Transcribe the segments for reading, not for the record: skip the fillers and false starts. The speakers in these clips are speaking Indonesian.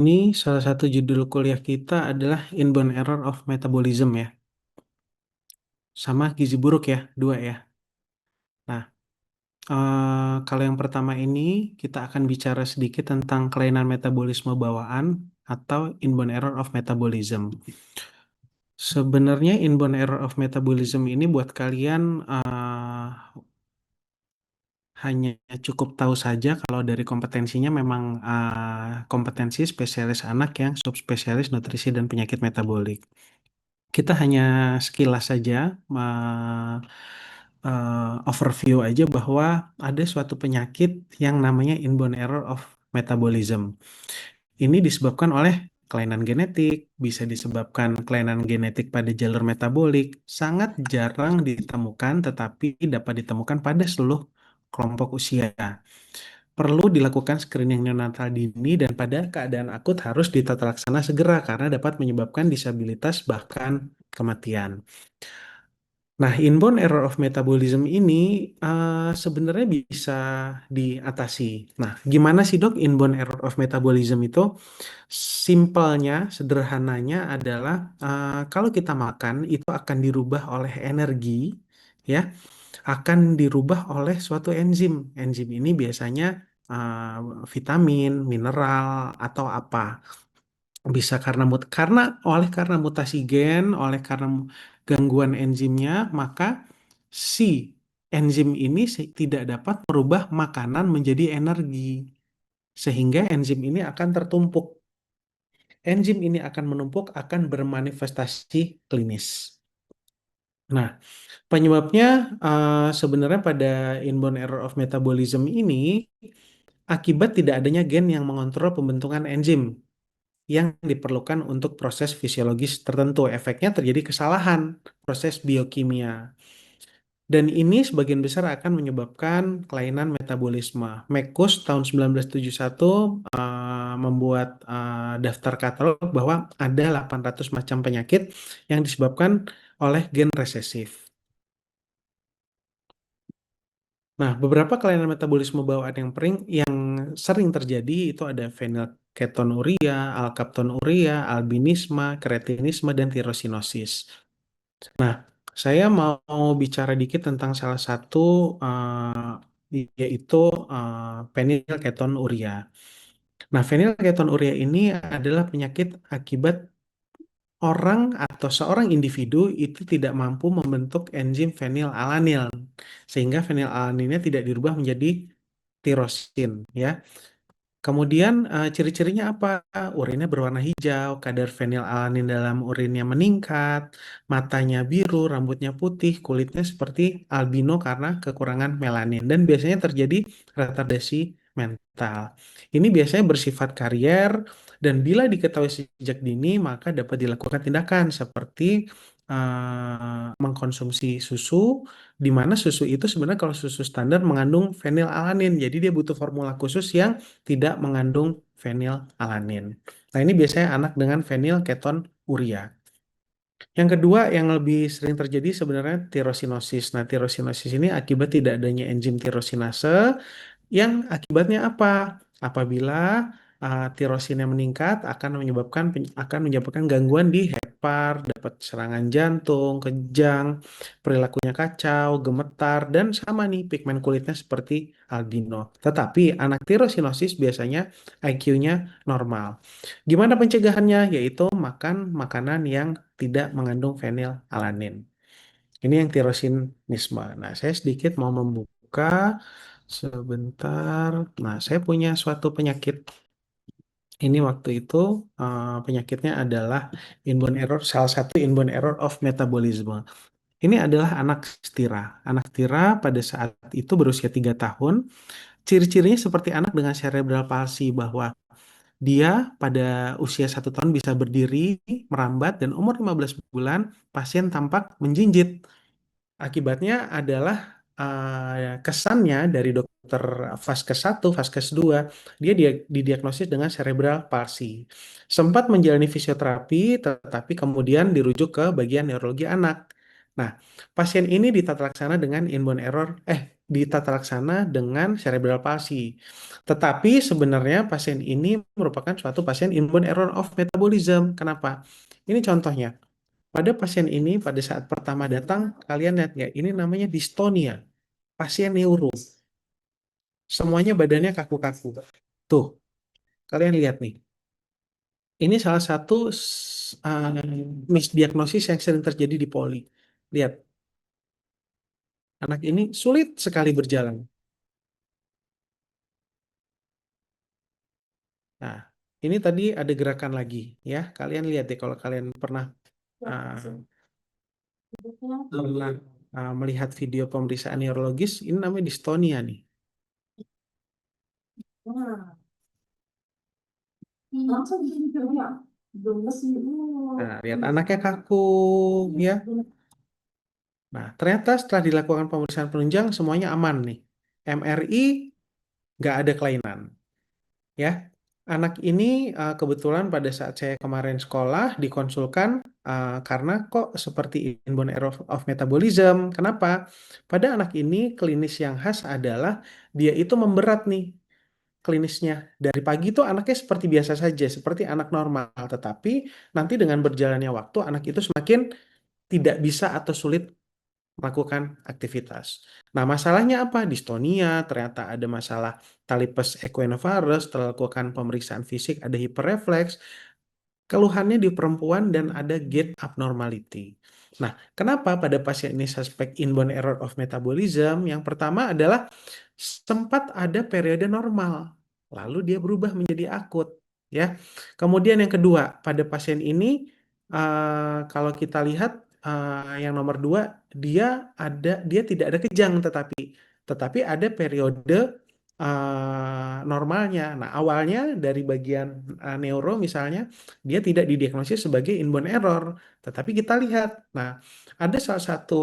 Ini salah satu judul kuliah kita adalah Inborn Error of Metabolism ya, sama gizi buruk ya, dua ya. Nah, kalau yang pertama ini kita akan bicara sedikit tentang kelainan metabolisme bawaan atau inborn error of metabolism. Sebenarnya inborn error of metabolism ini buat kalian hanya cukup tahu saja kalau dari kompetensinya memang kompetensi spesialis anak yang subspesialis nutrisi dan penyakit metabolik. Kita hanya sekilas saja overview aja bahwa ada suatu penyakit yang namanya inborn error of metabolism. Ini disebabkan oleh kelainan genetik, bisa disebabkan kelainan genetik pada jalur metabolik, sangat jarang ditemukan tetapi dapat ditemukan pada seluruh kelompok usia. Perlu dilakukan screening neonatal dini dan pada keadaan akut harus ditata laksana segera karena dapat menyebabkan disabilitas bahkan kematian. Nah, inborn error of metabolism ini sebenarnya bisa diatasi. Nah, gimana sih dok inborn error of metabolism itu? Simpelnya, sederhananya adalah kalau kita makan itu akan dirubah oleh energi, ya, akan dirubah oleh suatu enzim. Enzim ini biasanya vitamin, mineral, atau apa. Bisa karena mutasi gen, karena gangguan enzimnya, maka si enzim ini tidak dapat merubah makanan menjadi energi, sehingga enzim ini akan tertumpuk. Enzim ini akan menumpuk, akan bermanifestasi klinis. Nah, penyebabnya sebenarnya pada inborn error of metabolism ini akibat tidak adanya gen yang mengontrol pembentukan enzim yang diperlukan untuk proses fisiologis tertentu. Efeknya terjadi kesalahan proses biokimia. Dan ini sebagian besar akan menyebabkan kelainan metabolisme. Mekus tahun 1971 membuat daftar katalog bahwa ada 800 macam penyakit yang disebabkan oleh gen resesif. Nah, beberapa kelainan metabolisme bawaan yang sering terjadi itu ada fenilketonuria, alkaptonuria, albinisme, kretinisme, dan tirosinosis. Nah, saya mau bicara dikit tentang salah satu yaitu fenilketonuria. Nah, fenilketonuria ini adalah penyakit akibat orang atau seorang individu itu tidak mampu membentuk enzim fenilalanil sehingga fenilalaninnya tidak dirubah menjadi tirosin ya. Kemudian ciri-cirinya apa? Urinnya berwarna hijau, kadar fenilalanin dalam urinnya meningkat, matanya biru, rambutnya putih, kulitnya seperti albino karena kekurangan melanin dan biasanya terjadi retardasi mental. Ini biasanya bersifat karier dan bila diketahui sejak dini maka dapat dilakukan tindakan seperti mengkonsumsi susu di mana susu itu sebenarnya kalau susu standar mengandung fenilalanin. Jadi dia butuh formula khusus yang tidak mengandung fenilalanin. Nah, ini biasanya anak dengan fenilketonuria. Yang kedua yang lebih sering terjadi sebenarnya tirosinosis. Nah, tirosinosis ini akibat tidak adanya enzim tirosinase yang akibatnya apa? Apabila tirosinnya meningkat akan menyebabkan gangguan di hepar, dapat serangan jantung, kejang, perilakunya kacau, gemetar, dan sama nih pigmen kulitnya seperti albino. Tetapi anak tirosinosis biasanya IQ-nya normal. Gimana pencegahannya? Yaitu makan makanan yang tidak mengandung fenilalanin. Ini yang tirosinisme. Nah, saya sedikit mau membuka sebentar. Nah, saya punya suatu penyakit. Ini waktu itu penyakitnya adalah inborn error, salah satu inborn error of metabolism. Ini adalah anak stira. Anak stira pada saat itu berusia 3 tahun. Ciri-cirinya seperti anak dengan cerebral palsy bahwa dia pada usia 1 tahun bisa berdiri, merambat, dan umur 15 bulan pasien tampak menjinjit. Akibatnya adalah kesannya dari dokter vaskes 1, vaskes 2, dia didiagnosis dengan cerebral palsy. Sempat menjalani fisioterapi, tetapi kemudian dirujuk ke bagian neurologi anak. Nah, pasien ini ditata laksana dengan di tata laksana dengan cerebral palsy. Tetapi sebenarnya pasien ini merupakan suatu pasien inborn error of metabolism. Kenapa? Ini contohnya. Pada pasien ini pada saat pertama datang, kalian lihat nggak? Ini namanya distonia, pasien neuro. Semuanya badannya kaku-kaku. Tuh, kalian lihat nih. Ini salah satu misdiagnosis yang sering terjadi di poli. Lihat, anak ini sulit sekali berjalan. Nah, ini tadi ada gerakan lagi, ya. Kalian lihat deh kalau kalian uh, pernah melihat video pemeriksaan neurologis, ini namanya distonia nih. Nah, lihat anaknya kaku, ya. Nah, ternyata setelah dilakukan pemeriksaan penunjang semuanya aman nih. MRI nggak ada kelainan, ya. Anak ini kebetulan pada saat saya kemarin sekolah dikonsulkan karena kok seperti inborn error of metabolism. Kenapa? Pada anak ini klinis yang khas adalah dia itu memberat nih klinisnya. Dari pagi itu anaknya seperti biasa saja, seperti anak normal. Tetapi nanti dengan berjalannya waktu anak itu semakin tidak bisa atau sulit melakukan aktivitas. Nah, masalahnya apa? Distonia, ternyata ada masalah talipes equinovarus, setelah lakukan pemeriksaan fisik ada hiperrefleks, keluhannya di perempuan dan ada gait abnormality. Nah, kenapa pada pasien ini suspek inborn error of metabolism? Yang pertama adalah sempat ada periode normal, lalu dia berubah menjadi akut, ya. Kemudian yang kedua, pada pasien ini kalau kita lihat yang nomor dua, dia tidak ada kejang, tetapi ada periode normalnya. Nah, awalnya dari bagian neuro misalnya dia tidak didiagnosis sebagai inborn error, tetapi kita lihat, nah ada salah satu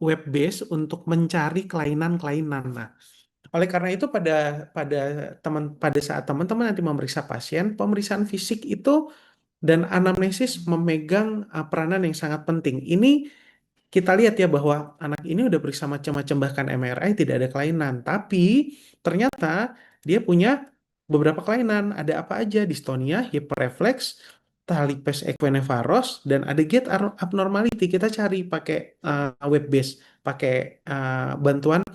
web base untuk mencari kelainan-kelainan. Nah, oleh karena itu pada pada saat teman-teman nanti memeriksa pasien, pemeriksaan fisik itu dan anamnesis memegang peranan yang sangat penting. Ini kita lihat ya bahwa anak ini udah periksa macam-macam bahkan MRI tidak ada kelainan, tapi ternyata dia punya beberapa kelainan. Ada apa aja? Distonia, hiperrefleks, talipes equinovarus, dan ada gait abnormality. Kita cari pakai web base, pakai bantuan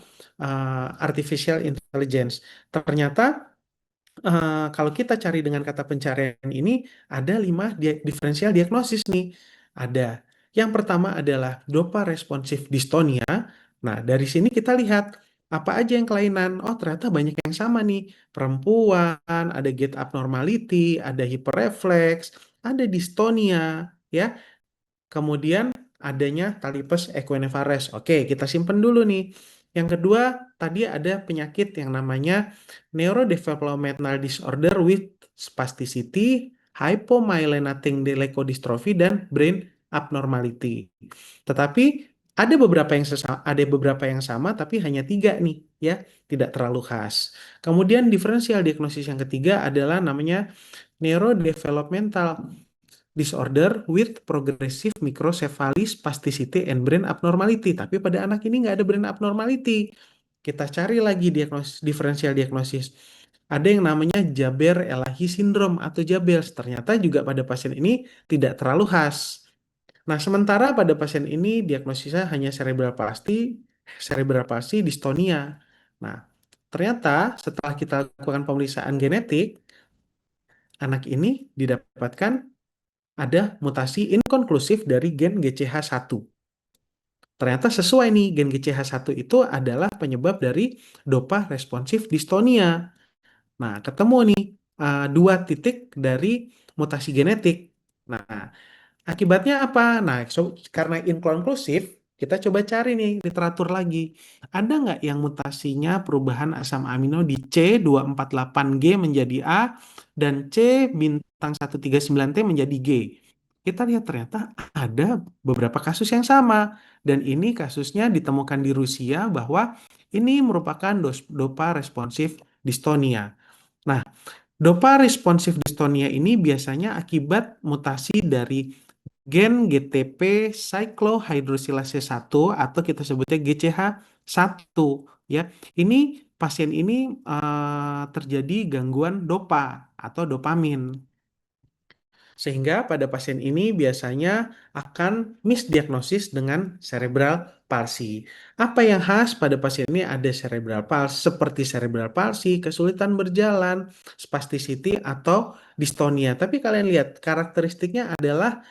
artificial intelligence. Ternyata kalau kita cari dengan kata pencarian ini, ada 5 diferensial diagnosis nih. Ada. Yang pertama adalah dopa responsif dystonia. Nah, dari sini kita lihat apa aja yang kelainan. Oh, ternyata banyak yang sama nih. Perempuan, ada gait abnormality, ada hiperrefleks, ada dystonia, ya. Kemudian adanya talipes equinovarus. Oke, kita simpen dulu nih. Yang kedua, tadi ada penyakit yang namanya neurodevelopmental disorder with spasticity, hypomyelinating leukodystrophy, dan brain abnormality. Tetapi ada beberapa yang sama, tapi hanya 3 nih, ya, tidak terlalu khas. Kemudian diferensial diagnosis yang ketiga adalah namanya neurodevelopmental disorder with progressive microcephaly, spasticity, and brain abnormality. Tapi pada anak ini nggak ada brain abnormality. Kita cari lagi diferensial diagnosis. Ada yang namanya Jaber-Elahi syndrome atau Jabels. Ternyata juga pada pasien ini tidak terlalu khas. Nah, sementara pada pasien ini diagnosisnya hanya cerebral palsy dystonia. Nah, ternyata setelah kita lakukan pemeriksaan genetik, anak ini didapatkan ada mutasi inkonklusif dari gen GCH1. Ternyata sesuai nih, gen GCH1 itu adalah penyebab dari dopa responsif dystonia. Nah, ketemu nih 2 titik dari mutasi genetik. Nah, akibatnya apa? Nah, karena inkonklusif, kita coba cari nih literatur lagi. Ada nggak yang mutasinya perubahan asam amino di C248G menjadi A dan C-139T menjadi G? Kita lihat ternyata ada beberapa kasus yang sama. Dan ini kasusnya ditemukan di Rusia bahwa ini merupakan dopa responsif dystonia. Nah, dopa responsif dystonia ini biasanya akibat mutasi dari gen GTP cyclohydrolase 1 atau kita sebutnya GCH Satu, ya. Ini pasien ini terjadi gangguan dopa atau dopamin. Sehingga pada pasien ini biasanya akan misdiagnosis dengan cerebral palsy. Apa yang khas pada pasien ini ada cerebral palsy seperti cerebral palsy, kesulitan berjalan, spasticity atau dystonia. Tapi kalian lihat karakteristiknya adalah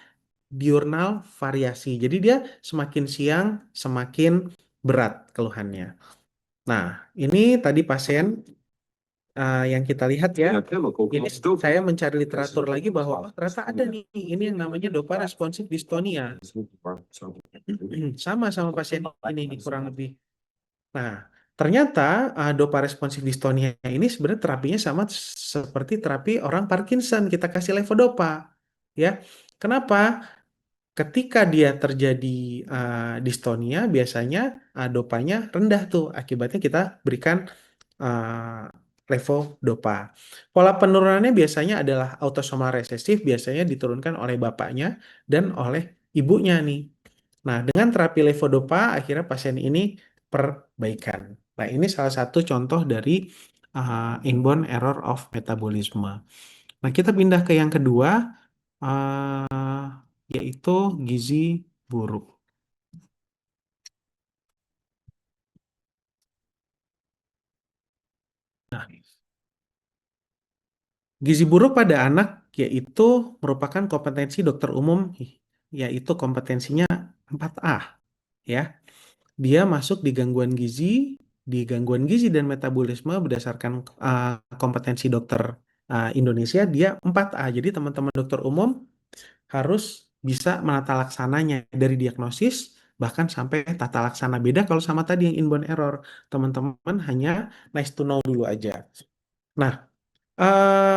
diurnal variasi. Jadi dia semakin siang semakin berat keluhannya. Nah, ini tadi pasien yang kita lihat ya, ini saya mencari literatur lagi bahwa oh, ternyata ada nih, ini yang namanya dopa responsif dystonia. Sama pasien ini kurang lebih. Nah, ternyata dopa responsif dystonia ini sebenarnya terapinya sama seperti terapi orang Parkinson, kita kasih levodopa. Ya, kenapa? Ketika dia terjadi distonia, biasanya dopanya rendah tuh. Akibatnya kita berikan uh, levodopa. Pola penurunannya biasanya adalah autosomal resesif, biasanya diturunkan oleh bapaknya dan oleh ibunya nih. Nah, dengan terapi levodopa, akhirnya pasien ini perbaikan. Nah, ini salah satu contoh dari inborn error of metabolism. Nah, kita pindah ke yang kedua, yaitu gizi buruk. Nah, gizi buruk pada anak yaitu merupakan kompetensi dokter umum, yaitu kompetensinya 4A, ya. Dia masuk di gangguan gizi dan metabolisme berdasarkan kompetensi dokter Indonesia dia 4A. Jadi teman-teman dokter umum harus bisa menata laksananya dari diagnosis bahkan sampai tata laksana. Beda kalau sama tadi yang inborn error. Teman-teman hanya nice to know dulu aja. Nah,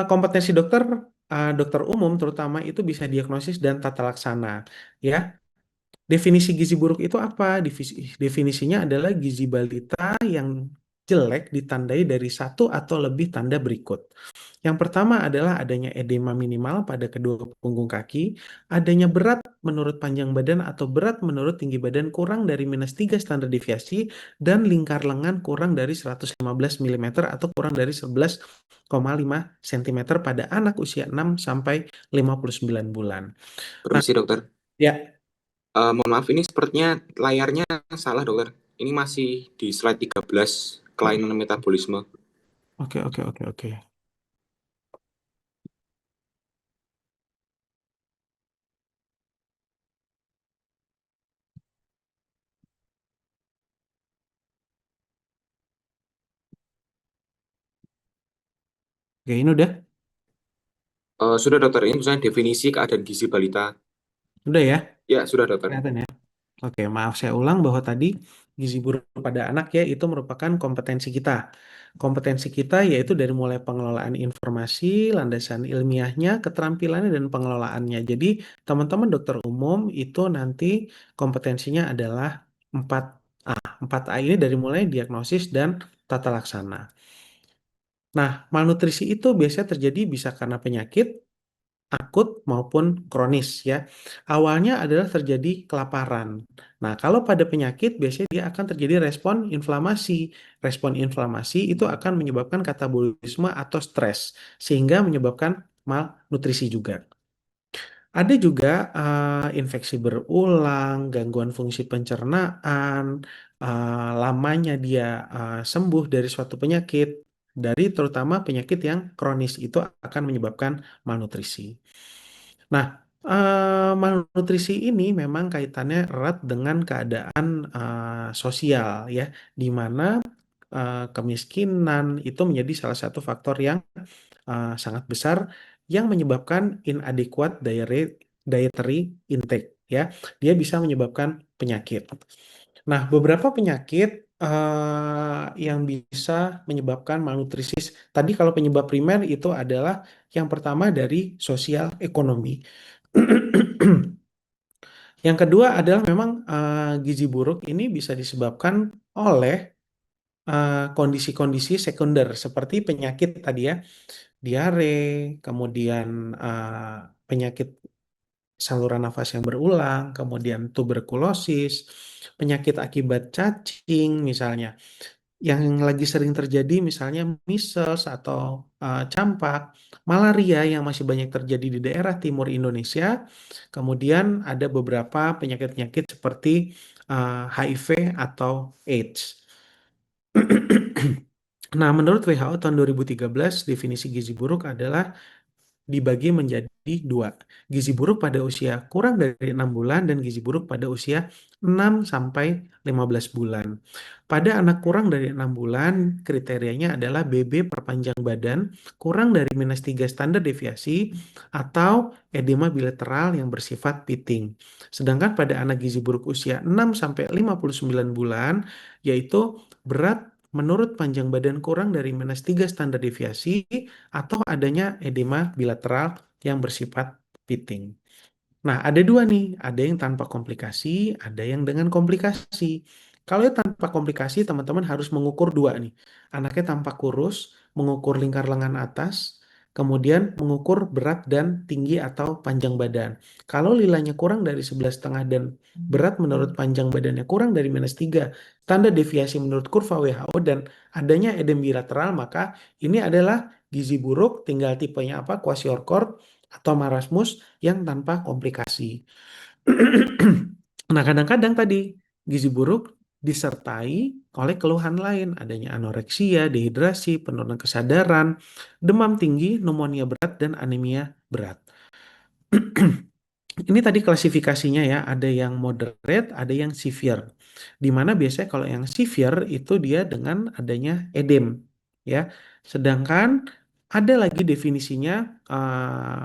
kompetensi dokter dokter umum terutama itu bisa diagnosis dan tata laksana, ya. Definisi gizi buruk itu apa? Definisinya adalah gizi balita yang jelek ditandai dari satu atau lebih tanda berikut. Yang pertama adalah adanya edema minimal pada kedua punggung kaki, adanya berat menurut panjang badan atau berat menurut tinggi badan kurang dari -3 standar deviasi, dan lingkar lengan kurang dari 115 mm atau kurang dari 11,5 cm pada anak usia 6 sampai 59 bulan. Nah, Permisi dokter. ya, Mohon maaf ini sepertinya layarnya salah dokter. Ini masih di slide 13 kelainan metabolisme. oke. Oke, ini Sudah dokter, ini misalnya definisi keadaan gizi balita. udah ya, Ya, sudah dokter. kelihatan ya. Oke, maaf saya ulang bahwa tadi gizi buruk pada anak ya itu merupakan kompetensi kita. Kompetensi kita yaitu dari mulai pengelolaan informasi, landasan ilmiahnya, keterampilannya dan pengelolaannya. Jadi teman-teman dokter umum itu nanti kompetensinya adalah 4A. 4A ini dari mulai diagnosis dan tata laksana. Nah, malnutrisi itu biasanya terjadi bisa karena penyakit akut maupun kronis ya. Awalnya adalah terjadi kelaparan. Nah, kalau pada penyakit biasanya dia akan terjadi respon inflamasi. Respon inflamasi itu akan menyebabkan katabolisme atau stres sehingga menyebabkan malnutrisi juga. Ada juga infeksi berulang, gangguan fungsi pencernaan, lamanya dia sembuh dari suatu penyakit, dari terutama penyakit yang kronis itu akan menyebabkan malnutrisi. Nah, malnutrisi ini memang kaitannya erat dengan keadaan sosial ya, di mana kemiskinan itu menjadi salah satu faktor yang sangat besar yang menyebabkan inadequate dietary intake ya. Dia bisa menyebabkan penyakit. Nah, beberapa penyakit yang bisa menyebabkan malnutrisi. Tadi kalau penyebab primer itu adalah yang pertama dari sosial ekonomi. Yang kedua adalah memang gizi buruk ini bisa disebabkan oleh kondisi-kondisi sekunder seperti penyakit tadi ya, diare, kemudian penyakit saluran nafas yang berulang, kemudian tuberkulosis, penyakit akibat cacing misalnya. Yang lagi sering terjadi misalnya measles atau campak, malaria yang masih banyak terjadi di daerah timur Indonesia. Kemudian ada beberapa penyakit-penyakit seperti HIV atau AIDS. Nah, menurut WHO tahun 2013, definisi gizi buruk adalah dibagi menjadi dua. Gizi buruk pada usia kurang dari 6 bulan dan gizi buruk pada usia 6 sampai 15 bulan. Pada anak kurang dari 6 bulan, kriterianya adalah BB perpanjang badan kurang dari -3 standar deviasi atau edema bilateral yang bersifat pitting. Sedangkan pada anak gizi buruk usia 6 sampai 59 bulan, yaitu berat menurut panjang badan kurang dari -3 standar deviasi atau adanya edema bilateral yang bersifat pitting. Nah, ada dua nih, ada yang tanpa komplikasi, ada yang dengan komplikasi. Kalau yang tanpa komplikasi, teman-teman harus mengukur dua nih. Anaknya tampak kurus, mengukur lingkar lengan atas, kemudian mengukur berat dan tinggi atau panjang badan. Kalau nilainya kurang dari 11,5 dan berat menurut panjang badannya kurang dari -3, standar deviasi menurut kurva WHO dan adanya edem bilateral, maka ini adalah gizi buruk, tinggal tipenya apa, kwashiorkor atau marasmus yang tanpa komplikasi. Nah, kadang-kadang tadi gizi buruk disertai oleh keluhan lain, adanya anoreksia, dehidrasi, penurunan kesadaran, demam tinggi, pneumonia berat, dan anemia berat. Ini tadi klasifikasinya ya, ada yang moderate, ada yang severe. Di mana biasanya kalau yang severe itu dia dengan adanya edem, ya. Sedangkan ada lagi definisinya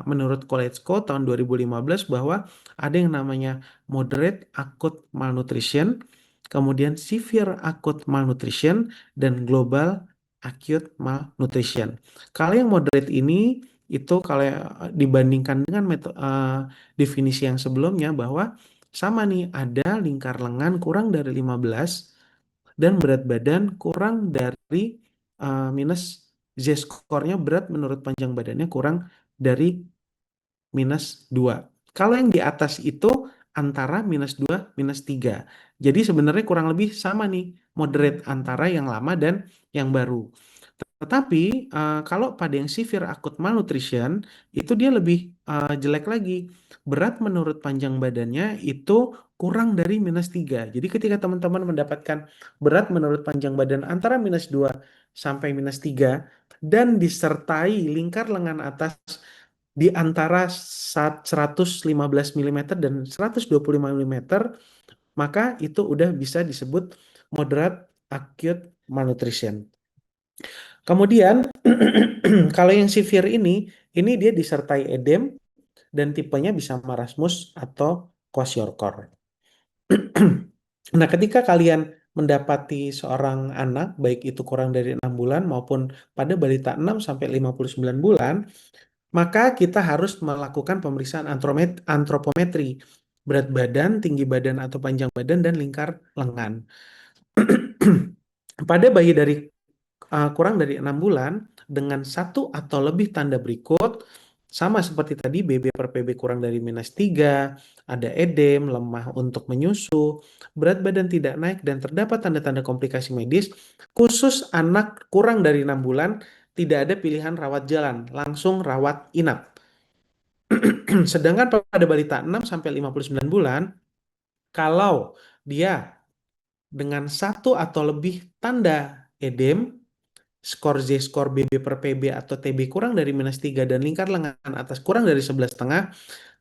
menurut Koletzko tahun 2015 bahwa ada yang namanya moderate acute malnutrition, kemudian severe acute malnutrition, dan global acute malnutrition. Kalau yang moderate ini itu kalau dibandingkan dengan definisi yang sebelumnya bahwa sama nih, ada lingkar lengan kurang dari 15 dan berat badan kurang dari minus Z-score-nya, berat menurut panjang badannya kurang dari -2. Kalau yang di atas itu antara -2, -3. Jadi sebenarnya kurang lebih sama nih, moderate antara yang lama dan yang baru. Tetapi kalau pada yang severe acute malnutrition itu dia lebih jelek lagi. Berat menurut panjang badannya itu kurang dari -3. Jadi ketika teman-teman mendapatkan berat menurut panjang badan antara -2 sampai -3 dan disertai lingkar lengan atas di antara 115 mm dan 125 mm, maka itu udah bisa disebut moderate acute malnutrition. Kemudian kalau yang severe ini dia disertai edem dan tipenya bisa marasmus atau kwashiorkor. Nah, ketika kalian mendapati seorang anak, baik itu kurang dari 6 bulan maupun pada balita 6 sampai 59 bulan, maka kita harus melakukan pemeriksaan antropometri, berat badan, tinggi badan atau panjang badan, dan lingkar lengan. Pada bayi dari kurang dari 6 bulan dengan satu atau lebih tanda berikut, sama seperti tadi, BB per PB kurang dari -3, ada edem, lemah untuk menyusu, berat badan tidak naik, dan terdapat tanda-tanda komplikasi medis, khusus anak kurang dari 6 bulan, tidak ada pilihan rawat jalan, langsung rawat inap. Sedangkan pada balita 6 sampai 59 bulan, kalau dia dengan satu atau lebih tanda edem, skor Z-skor BB per PB atau TB kurang dari -3 dan lingkar lengan atas kurang dari 11,5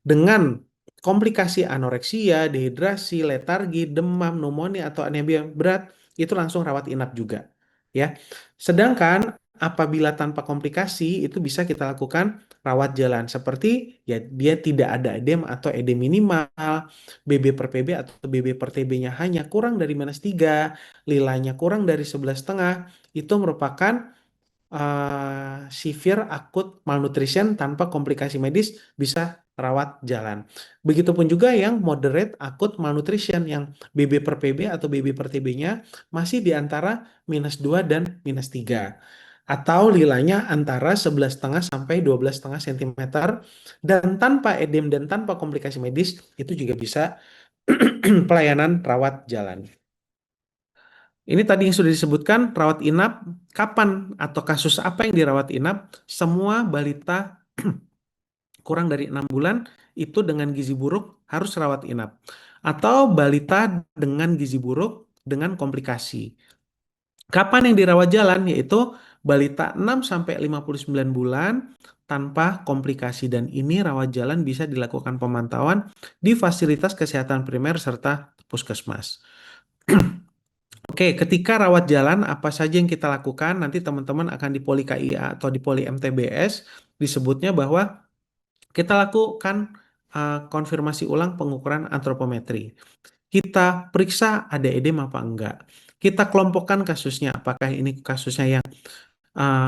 dengan komplikasi anoreksia, dehidrasi, letargi, demam, pneumonia atau anemia berat, itu langsung rawat inap juga, ya. Sedangkan apabila tanpa komplikasi itu bisa kita lakukan rawat jalan seperti ya dia tidak ada edem atau edem minimal, BB per PB atau BB per TB-nya hanya kurang dari -3, lilanya kurang dari 11,5, itu merupakan severe acute malnutrition tanpa komplikasi medis, bisa rawat jalan. Begitupun juga yang moderate acute malnutrition yang BB per PB atau BB per TB-nya masih di antara -2 dan -3 atau lilanya antara 11,5 sampai 12,5 cm dan tanpa edem dan tanpa komplikasi medis, itu juga bisa pelayanan rawat jalan. Ini tadi yang sudah disebutkan, rawat inap, kapan atau kasus apa yang dirawat inap? Semua balita kurang dari 6 bulan itu dengan gizi buruk harus rawat inap. Atau balita dengan gizi buruk dengan komplikasi. Kapan yang dirawat jalan? Yaitu balita 6 sampai 59 bulan tanpa komplikasi, dan ini rawat jalan bisa dilakukan pemantauan di fasilitas kesehatan primer serta puskesmas. Oke, ketika rawat jalan apa saja yang kita lakukan? Nanti teman-teman akan di Poli KIA atau di Poli MTBS disebutnya bahwa kita lakukan konfirmasi ulang pengukuran antropometri. Kita periksa ada edema apa enggak. Kita kelompokkan kasusnya, apakah ini kasusnya yang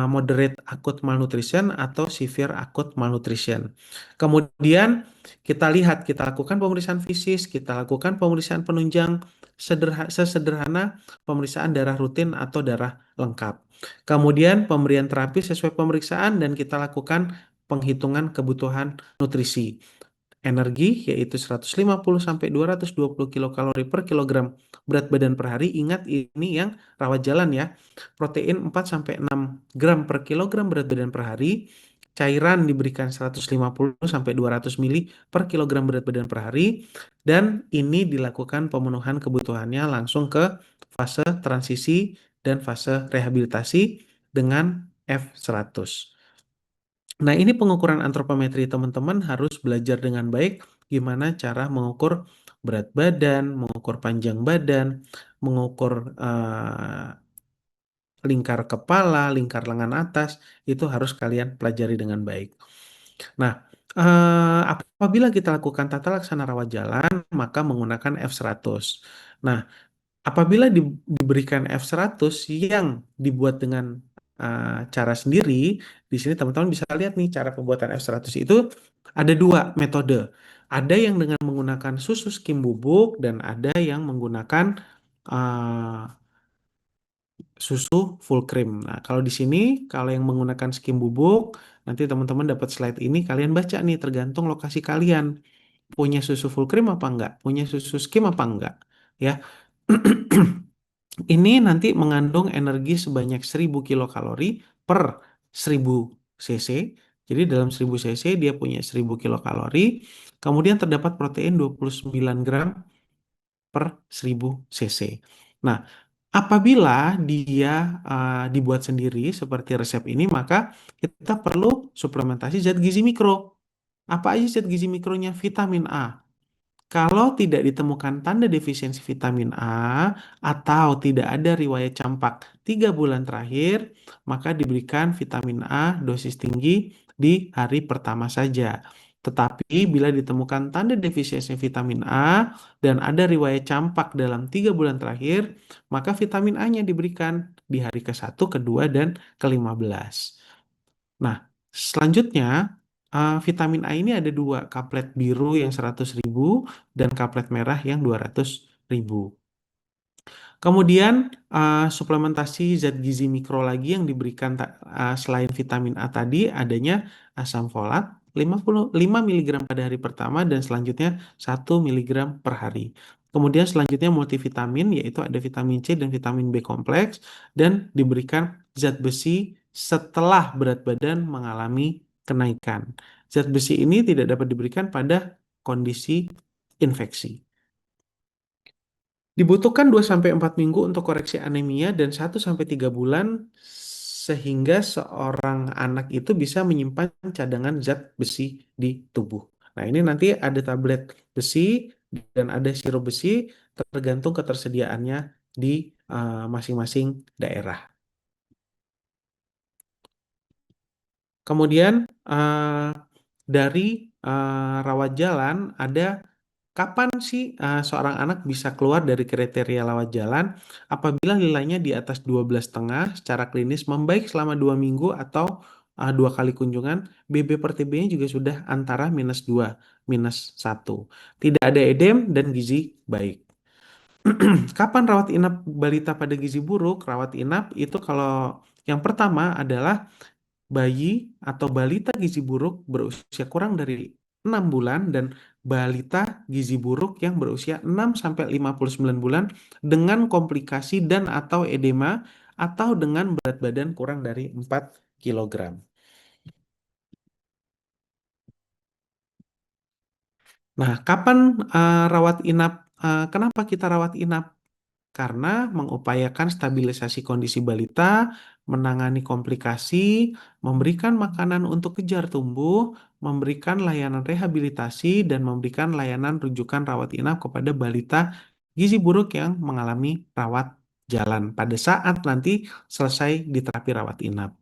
moderate acute malnutrition atau severe acute malnutrition. Kemudian kita lihat, kita lakukan pemeriksaan fisik, kita lakukan pemeriksaan penunjang sesederhana pemeriksaan darah rutin atau darah lengkap. Kemudian pemberian terapi sesuai pemeriksaan dan kita lakukan penghitungan kebutuhan nutrisi energi yaitu 150 sampai 220 kilokalori per kilogram berat badan per hari. Ingat ini yang rawat jalan ya. Protein 4 sampai 6 gram per kilogram berat badan per hari. Cairan diberikan 150 sampai 200 mili per kilogram berat badan per hari, dan ini dilakukan pemenuhan kebutuhannya langsung ke fase transisi dan fase rehabilitasi dengan F100. Nah, ini pengukuran antropometri, teman-teman harus belajar dengan baik gimana cara mengukur berat badan, mengukur panjang badan, mengukur lingkar kepala, lingkar lengan atas, itu harus kalian pelajari dengan baik. Nah, apabila kita lakukan tata laksana rawat jalan, maka menggunakan F100. Nah, apabila diberikan F100 yang dibuat dengan cara sendiri, di sini teman-teman bisa lihat nih cara pembuatan F100 itu ada dua metode. Ada yang dengan menggunakan susu skim bubuk dan ada yang menggunakan uh, susu full cream. Nah, kalau di sini kalau yang menggunakan skim bubuk, nanti teman-teman dapat slide ini, kalian baca nih tergantung lokasi kalian. Punya susu full cream apa enggak? Punya susu skim apa enggak? Ya. Ini nanti mengandung energi sebanyak 1000 kilokalori per 1000 cc. Jadi dalam 1000 cc dia punya 1000 kilokalori. Kemudian terdapat protein 29 gram per 1000 cc. Nah, apabila dia dibuat sendiri seperti resep ini, maka kita perlu suplementasi zat gizi mikro. Apa aja zat gizi mikronya? Vitamin A. Kalau tidak ditemukan tanda defisiensi vitamin A atau tidak ada riwayat campak 3 bulan terakhir, maka diberikan vitamin A dosis tinggi di hari pertama saja. Tetapi bila ditemukan tanda defisiensi vitamin A dan ada riwayat campak dalam 3 bulan terakhir, maka vitamin A-nya diberikan di hari ke-1, kedua, dan ke-15. Nah, selanjutnya vitamin A ini ada dua, kaplet biru yang 100.000 dan kaplet merah yang 200.000. Kemudian suplementasi zat gizi mikro lagi yang diberikan selain vitamin A tadi adanya asam folat 55 mg pada hari pertama dan selanjutnya 1 mg per hari. Kemudian selanjutnya multivitamin yaitu ada vitamin C dan vitamin B kompleks dan diberikan zat besi setelah berat badan mengalami kenaikan. Zat besi ini tidak dapat diberikan pada kondisi infeksi. Dibutuhkan 2 sampai 4 minggu untuk koreksi anemia dan 1 sampai 3 bulan sehingga seorang anak itu bisa menyimpan cadangan zat besi di tubuh. Nah, ini nanti ada tablet besi dan ada sirup besi tergantung ketersediaannya di masing-masing daerah. Kemudian dari rawat jalan ada kapan sih seorang anak bisa keluar dari kriteria rawat jalan? Apabila nilainya di atas 12,5 secara klinis membaik selama 2 minggu atau 2 kali kunjungan, BB per TB-nya juga sudah antara -2, -1. Tidak ada edem dan gizi baik. Kapan rawat inap balita pada gizi buruk? Rawat inap itu kalau yang pertama adalah bayi atau balita gizi buruk berusia kurang dari 6 bulan dan balita gizi buruk yang berusia 6 sampai 59 bulan dengan komplikasi dan atau edema atau dengan berat badan kurang dari 4 kilogram. Nah, kapan rawat inap? Kenapa kita rawat inap? Karena mengupayakan stabilisasi kondisi balita, menangani komplikasi, memberikan makanan untuk kejar tumbuh, memberikan layanan rehabilitasi, dan memberikan layanan rujukan rawat inap kepada balita gizi buruk yang mengalami rawat jalan pada saat nanti selesai di terapi rawat inap.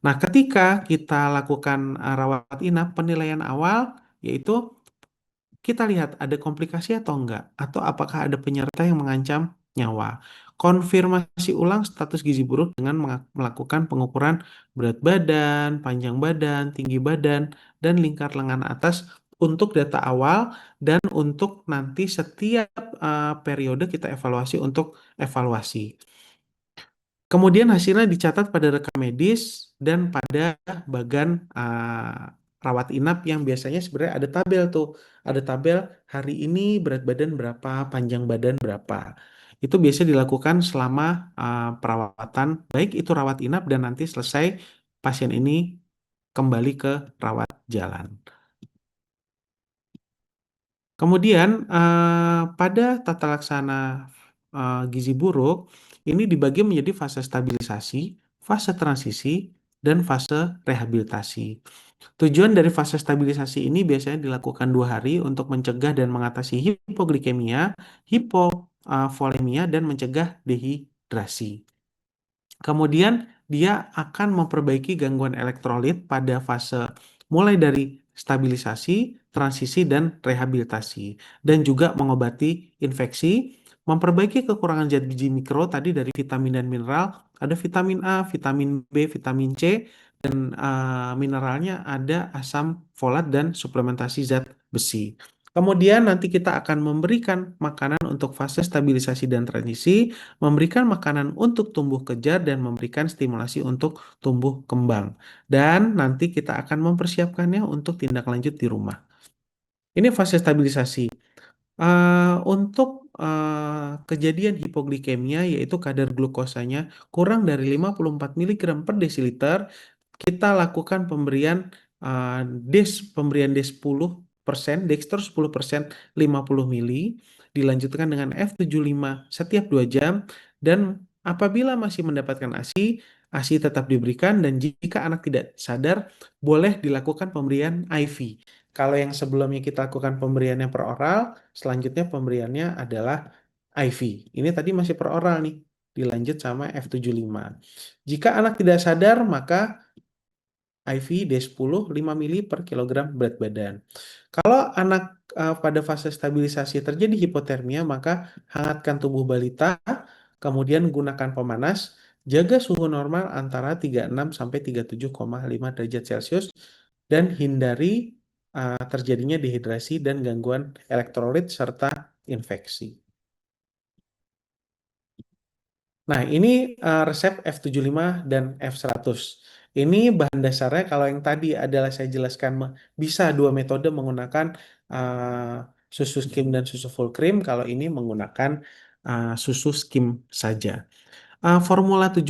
Nah, ketika kita lakukan rawat inap, penilaian awal yaitu kita lihat ada komplikasi atau enggak, atau apakah ada penyerta yang mengancam nyawa. Konfirmasi ulang status gizi buruk dengan melakukan pengukuran berat badan, panjang badan, tinggi badan, dan lingkar lengan atas untuk data awal dan untuk nanti setiap periode kita evaluasi untuk evaluasi. Kemudian hasilnya dicatat pada rekam medis dan pada bagan rawat inap yang biasanya sebenarnya ada tabel tuh. Ada tabel hari ini berat badan berapa, panjang badan berapa. Itu biasa dilakukan selama perawatan, baik itu rawat inap dan nanti selesai pasien ini kembali ke rawat jalan. Kemudian pada tata laksana gizi buruk ini dibagi menjadi fase stabilisasi, fase transisi, dan fase rehabilitasi. Tujuan dari fase stabilisasi ini biasanya dilakukan 2 hari untuk mencegah dan mengatasi hipoglikemia, hipovolemia, dan mencegah dehidrasi. Kemudian dia akan memperbaiki gangguan elektrolit pada fase mulai dari stabilisasi, transisi, dan rehabilitasi. Dan juga mengobati infeksi, memperbaiki kekurangan zat gizi mikro tadi dari vitamin dan mineral, ada vitamin A, vitamin B, vitamin C, dan mineralnya ada asam folat dan suplementasi zat besi. Kemudian nanti kita akan memberikan makanan untuk fase stabilisasi dan transisi, memberikan makanan untuk tumbuh kejar dan memberikan stimulasi untuk tumbuh kembang. Dan nanti kita akan mempersiapkannya untuk tindak lanjut di rumah. Ini fase stabilisasi. Untuk kejadian hipoglikemia yaitu kadar glukosanya kurang dari 54 mg per desiliter, kita lakukan pemberian uh, pemberian DES 10%, dextrose 10%, 50 mili, dilanjutkan dengan F75 setiap 2 jam, dan apabila masih mendapatkan ASI, ASI tetap diberikan, dan jika anak tidak sadar, boleh dilakukan pemberian IV. Kalau yang sebelumnya kita lakukan pemberiannya per oral, selanjutnya pemberiannya adalah IV. Ini tadi masih per oral nih, dilanjut sama F75. Jika anak tidak sadar, maka IV D10 5 mili per kilogram berat badan. Kalau anak pada fase stabilisasi terjadi hipotermia, maka hangatkan tubuh balita, kemudian gunakan pemanas, jaga suhu normal antara 36 sampai 37,5 derajat Celcius, dan hindari terjadinya dehidrasi dan gangguan elektrolit serta infeksi. Nah, ini resep F75 dan F100. Ini bahan dasarnya kalau yang tadi adalah saya jelaskan bisa 2 metode menggunakan susu skim dan susu full cream. Kalau ini menggunakan susu skim saja. Formula 75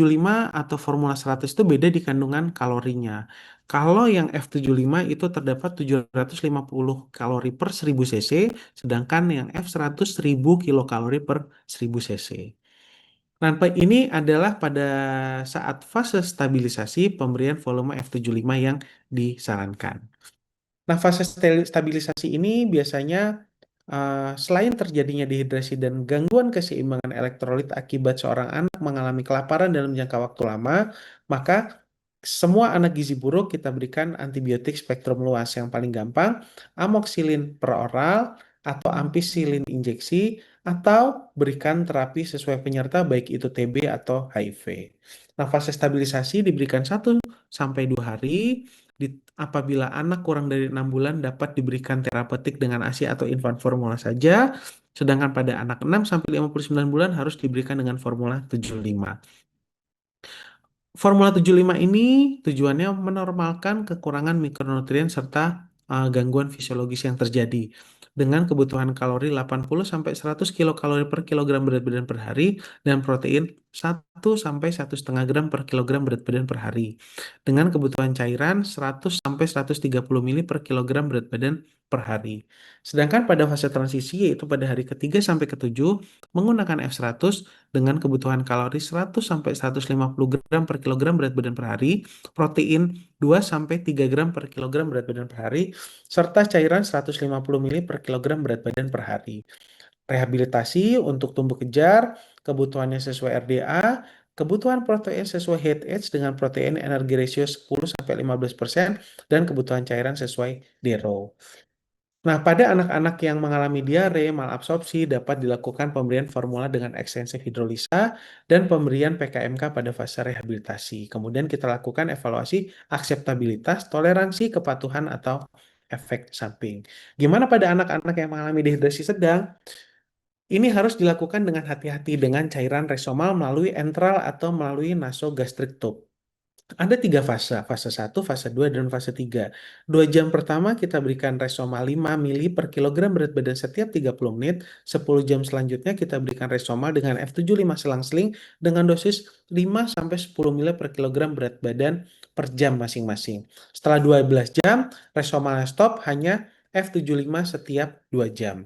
atau formula 100 itu beda di kandungan kalorinya. Kalau yang F75 itu terdapat 750 kalori per 1000 cc, sedangkan yang F100 1000 kilokalori per 1000 cc. Nah, ini adalah pada saat fase stabilisasi pemberian volume F75 yang disarankan. Nah, fase stabilisasi ini biasanya selain terjadinya dehidrasi dan gangguan keseimbangan elektrolit akibat seorang anak mengalami kelaparan dalam jangka waktu lama, maka semua anak gizi buruk kita berikan antibiotik spektrum luas yang paling gampang, amoxicillin per oral atau ampicillin injeksi, atau berikan terapi sesuai penyerta baik itu TB atau HIV. Nah, fase stabilisasi diberikan 1 sampai 2 hari. Apabila anak kurang dari 6 bulan dapat diberikan terapeutik dengan ASI atau infant formula saja, sedangkan pada anak 6 sampai 59 bulan harus diberikan dengan formula 75. Formula 75 ini tujuannya menormalkan kekurangan mikronutrien serta gangguan fisiologis yang terjadi. Dengan kebutuhan kalori 80 sampai 100 kilokalori per kilogram berat badan per hari dan protein 1 sampai 1,5 gram per kilogram berat badan per hari. Dengan kebutuhan cairan 100 sampai 130 mili per kilogram berat badan per hari. Sedangkan pada fase transisi yaitu pada hari ketiga sampai ketujuh menggunakan F100 dengan kebutuhan kalori 100 sampai 150 gram per kilogram berat badan per hari, protein 2 sampai 3 gram per kilogram berat badan per hari, serta cairan 150 mili per kilogram berat badan per hari. Rehabilitasi untuk tumbuh kejar, kebutuhannya sesuai RDA, kebutuhan protein sesuai HH dengan protein energi ratio 10 sampai 15% dan kebutuhan cairan sesuai DERO. Nah, pada anak-anak yang mengalami diare, malabsorpsi dapat dilakukan pemberian formula dengan ekstensif hidrolisa dan pemberian PKMK pada fase rehabilitasi. Kemudian kita lakukan evaluasi akseptabilitas, toleransi, kepatuhan atau efek samping. Gimana pada anak-anak yang mengalami dehidrasi sedang? Ini harus dilakukan dengan hati-hati dengan cairan resomal melalui enteral atau melalui nasogastric tube. Ada 3 fase, fase 1, fase 2, dan fase 3. 2 jam pertama kita berikan resoma 5 mili per kilogram berat badan setiap 30 menit. 10 jam selanjutnya kita berikan resoma dengan F75 selang-seling dengan dosis 5 sampai 10 mili per kilogram berat badan per jam masing-masing. Setelah 12 jam, resoma stop hanya F75 setiap 2 jam.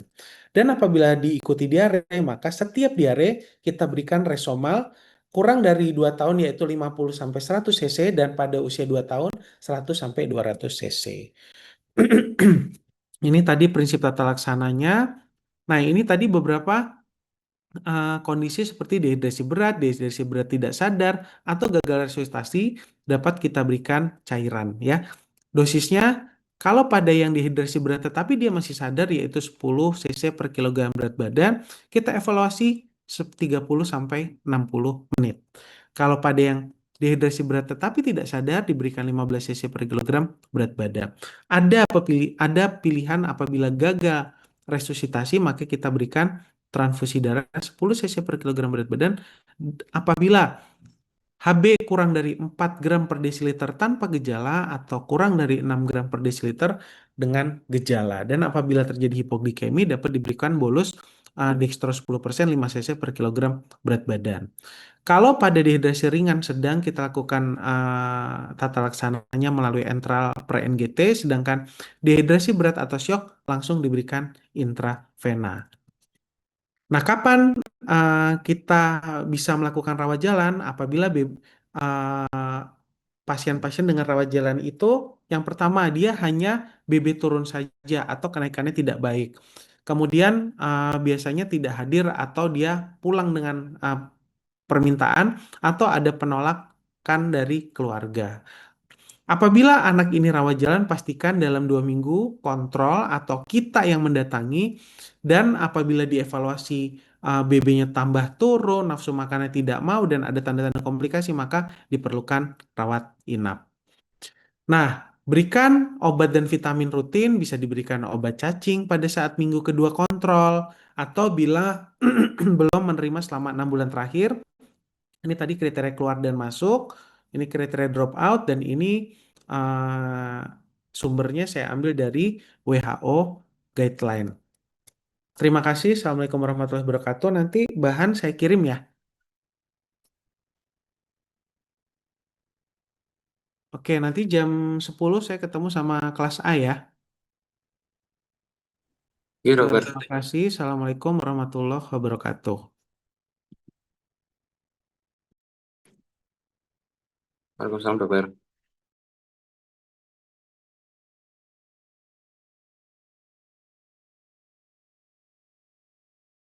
Dan apabila diikuti diare, maka setiap diare kita berikan resomal kurang dari 2 tahun yaitu 50 sampai 100 cc dan pada usia 2 tahun 100 sampai 200 cc. Ini tadi prinsip tata laksananya. Nah, ini tadi beberapa kondisi seperti dehidrasi berat tidak sadar, atau gagal resusitasi dapat kita berikan cairan ya. Dosisnya kalau pada yang dehidrasi berat tetapi dia masih sadar yaitu 10 cc per kilogram berat badan, kita evaluasi 30 sampai 60 menit. Kalau pada yang dehidrasi berat tetapi tidak sadar diberikan 15 cc per kilogram berat badan. Ada pilihan apabila gagal resusitasi maka kita berikan transfusi darah 10 cc per kilogram berat badan. Apabila HB kurang dari 4 gram per desiliter tanpa gejala atau kurang dari 6 gram per desiliter dengan gejala. Dan apabila terjadi hipoglikemi dapat diberikan bolus dextrose 10% 5 cc per kilogram berat badan. Kalau pada dehidrasi ringan sedang kita lakukan tata laksananya melalui enteral per NGT, sedangkan dehidrasi berat atau syok langsung diberikan intravena. Nah, kapan kita bisa melakukan rawat jalan? Apabila pasien-pasien dengan rawat jalan itu, yang pertama dia hanya BB turun saja atau kenaikannya tidak baik. Kemudian biasanya tidak hadir atau dia pulang dengan permintaan atau ada penolakan dari keluarga. Apabila anak ini rawat jalan, pastikan dalam 2 minggu kontrol atau kita yang mendatangi, dan apabila dievaluasi BB-nya tambah turun, nafsu makannya tidak mau, dan ada tanda-tanda komplikasi, maka diperlukan rawat inap. Nah, berikan obat dan vitamin rutin, bisa diberikan obat cacing pada saat minggu kedua kontrol, atau bila belum menerima selama 6 bulan terakhir. Ini tadi kriteria keluar dan masuk, ini kriteria drop out, dan ini sumbernya saya ambil dari WHO guideline. Terima kasih. Assalamualaikum warahmatullahi wabarakatuh. Nanti bahan saya kirim ya. Oke, nanti jam 10 saya ketemu sama kelas A ya. Iya dokter. Terima kasih. Assalamualaikum warahmatullahi wabarakatuh. Waalaikumsalam dokter.